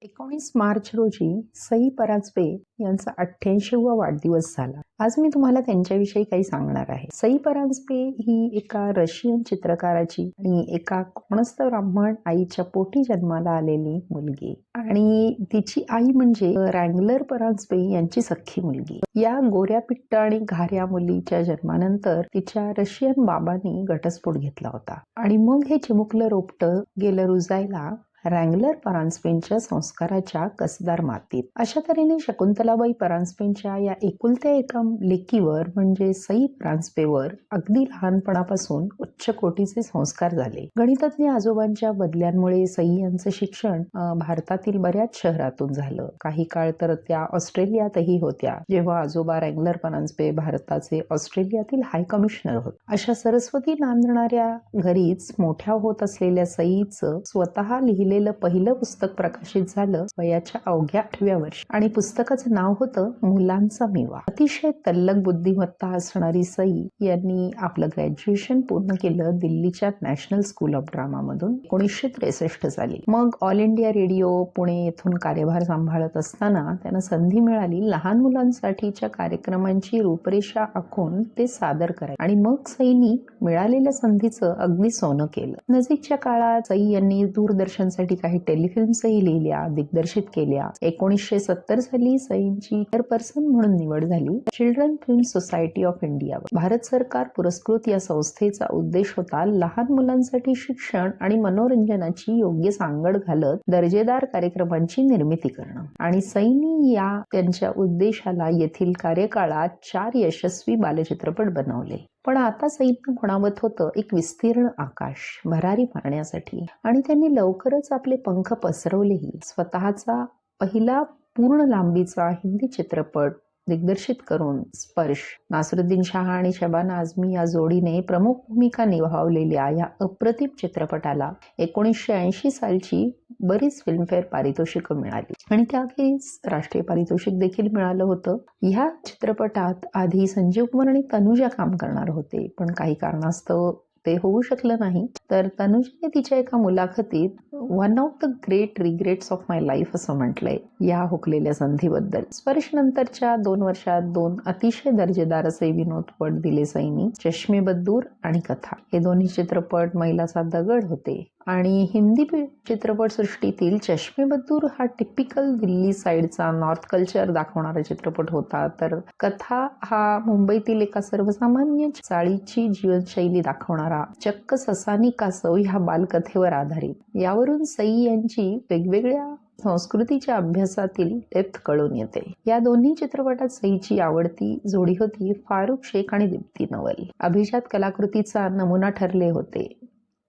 19 मार्च रोजी सई परांजपे यांचा 88वा वाढदिवस झाला. आज मी तुम्हाला त्यांच्याविषयी काही सांगणार आहे. सई परांजपे ही एका रशियन चित्रकाराची आणि एका कोणस्थ ब्राह्मण आईच्या पोटी जन्माला आलेली मुलगी आणि तिची आई म्हणजे रँगलर परांजपे यांची सख्खी मुलगी. या गोऱ्या पिट्ट आणि घाऱ्या मुलीच्या जन्मानंतर तिच्या रशियन बाबांनी घटस्फोट घेतला होता आणि मग हे चिमुकलं रोपटं गेलं रुजायला रँगलर परांजपेंच्या संस्काराच्या कसदार मातीत. अशा तऱ्हेने शकुंतलाबाई परांजपेंच्या या एकुलत्या एका लेकीवर म्हणजे सई परांजपेवर अगदी लहानपणापासून उच्च कोटीचे संस्कार झाले. गणितज्ञ आजोबांच्या बदल्यांमुळे सई यांचं शिक्षण भारतातील बऱ्याच शहरातून झालं. काही काळ तर त्या ऑस्ट्रेलियातही होत्या, जेव्हा आजोबा रँगलर परांजपे भारताचे ऑस्ट्रेलियातील हाय कमिशनर होते. अशा सरस्वती नांदणाऱ्या घरीच मोठ्या होत असलेल्या सईचं स्वतः लिहिलेलं पहिलं पुस्तक प्रकाशित झालं वयाच्या अवघ्या 8व्या वर्षी आणि पुस्तकाचं नाव होतं मुलांचा मेवा. अतिशय तल्लख बुद्धिमत्ता असणारी सई यांनी आपलं ग्रॅज्युएशन पूर्ण केलं दिल्लीच्या नॅशनल स्कूल ऑफ ड्रामा मधून 1963 साली. मग ऑल इंडिया रेडिओ पुणे येथून कार्यभार सांभाळत असताना त्यांना संधी मिळाली लहान मुलांसाठीच्या कार्यक्रमांची रूपरेषा आखून ते सादर करायचे आणि मग सईनी मिळालेल्या संधीचं अगदी सोनं केलं. नजीकच्या काळात सई यांनी दूरदर्शन काही टेलिफिल्म्सही लिहिल्या, दिग्दर्शित केल्या. 1970 साली सईंची चेअरपर्सन म्हणून निवड झाली children film society of India. Bharat सरकार पुरस्कृत या संस्थेचा उद्देश होता लहान मुलांसाठी शिक्षण आणि मनोरंजनाची योग्य सांगड घालत दर्जेदार कार्यक्रमांची निर्मिती करणं आणि सईंनी या त्यांच्या उद्देशाला येथील कार्यकाळात 4 यशस्वी बालचित्रपट बनवले. पण आता सईंना खुणावत होतं एक विस्तीर्ण आकाश भरारी मारण्यासाठी आणि त्यांनी लवकरच आपले पंख पसरवलेही. स्वतःचा पहिला पूर्ण लांबीचा हिंदी चित्रपट दिग्दर्शित करून स्पर्श, नासिरुद्दीन शाह आणि शबाना आझमी या जोडीने प्रमुख भूमिका निभावलेल्या या अप्रतिम चित्रपटाला 1980 सालची बरीच फिल्मफेअर पारितोषिकं मिळाली आणि त्याखेरीज राष्ट्रीय पारितोषिक देखील मिळालं होतं. ह्या चित्रपटात आधी संजीव कुमार आणि तनुजा काम करणार होते, पण काही कारणास्तव ते होऊ शकलं नाही. तर तनुजाने तिच्या एका मुलाखतीत one of the great regrets of my life असं म्हटलंय या हुकलेल्या संधीबद्दल. स्पर्श नंतरच्या 2 वर्षात 2 अतिशय दर्जेदार असे विनोदपट दिले सईंनी, चष्मे बद्दूर आणि कथा. हे दोन्ही चित्रपट मैलाचा दगड होते आणि हिंदी चित्रपट सृष्टीतील चष्मे बद्दूर हा टिपिकल दिल्ली साईडचा नॉर्थ कल्चर दाखवणारा चित्रपट होता, तर कथा हा मुंबईतील एका सर्वसामान्य चाळीची जीवनशैली दाखवणारा चक्क ससानी कासव ह्या बालकथेवर आधारित. यावरून सई यांची वेगवेगळ्या संस्कृतीच्या अभ्यासातील डेप्थ कळून येते. या दोन्ही चित्रपटात सईची आवडती जोडी होती फारुख शेख आणि दीप्ती नवल. अभिजात कलाकृतीचा नमुना ठरले होते.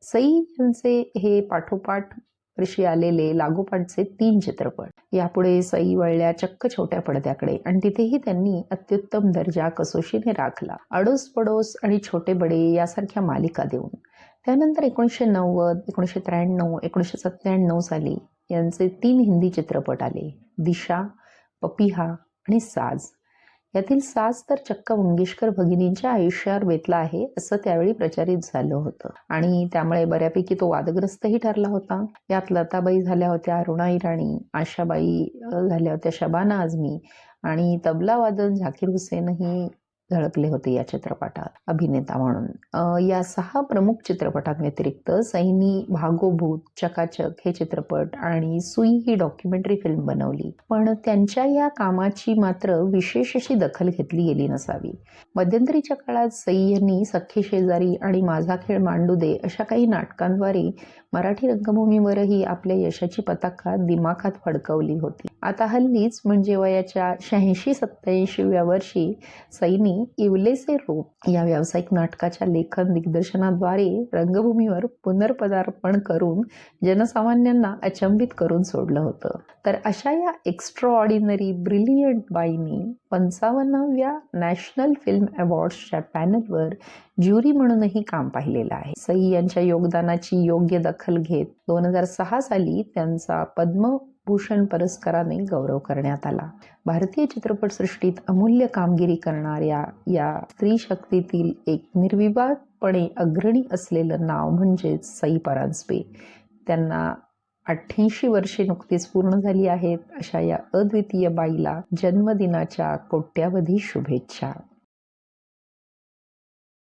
सई यांचे हे पाठोपाठ वर्षी आलेले लागोपाठचे 3 चित्रपट. यापुढे सई वळल्या चक्क छोट्या पडद्याकडे आणि तिथेही त्यांनी अत्युत्तम दर्जा कसोशीने राखला. अडोस पडोस आणि छोटे बडे यासारख्या मालिका देऊन. त्यानंतर 1990, 1993, 1997 साली यांचे 3 हिंदी चित्रपट आले, दिशा, पपिहा आणि साज. यातील साज तर चक्क मंगेशकर भगिनींच्या आयुष्यावर बेतला आहे असं त्यावेळी प्रचारित झालं होतं आणि त्यामुळे बऱ्यापैकी तो वादग्रस्तही ठरला होता. यात लताबाई झाल्या होत्या अरुणा इराणी, आशाबाई झाल्या होत्या शबाना आझमी आणि तबला वादन झाकीर हुसेनही झळकले होते या चित्रपटात अभिनेता म्हणून. या 6 प्रमुख चित्रपटांव्यतिरिक्त सईंनी भागोभूत, चकाचक हे चित्रपट आणि सुई ही डॉक्युमेंटरी फिल्म बनवली, पण त्यांच्या या कामाची मात्र विशेष अशी दखल घेतली गेली नसावी. मध्यंतरीच्या काळात सई यांनी सख्खे शेजारी आणि माझा खेळ मांडू दे अशा काही नाटकांद्वारे मराठी रंगभूमीवरही आपल्या यशाची पताका दिमाखात फडकवली होती. आता हल्लीच म्हणजे वयाच्या 86-87व्या वर्षी सईंनी इवलेसे रूप या व्यावसायिक नाटकाच्या लेखन दिग्दर्शनाद्वारे रंगभूमीवर पुनर्पदार्पण करून जनसामान्यांना अचंबित करून सोडलं होतं. तर अशा या एक्स्ट्रा ऑर्डिनरी ब्रिलियंट बाईंनी 55व्या नॅशनल फिल्म अवॉर्ड्सच्या पॅनलवर ज्युरी म्हणूनही काम पाहिलेलं आहे. सई यांच्या योगदानाची योग्य दखल घेत 2006 साली त्यांचा पद्मभूषण पुरस्काराने गौरव करण्यात आला. भारतीय चित्रपटसृष्टीत अमूल्य कामगिरी करणाऱ्या या स्त्री शक्तीतील एक निर्विवादपणे अग्रणी असलेलं नाव म्हणजेच सई परांजपे. त्यांना 88 वर्षे नुकतीच पूर्ण झाली आहेत. अशा या अद्वितीय बाईला जन्मदिनाच्या कोट्यावधी शुभेच्छा.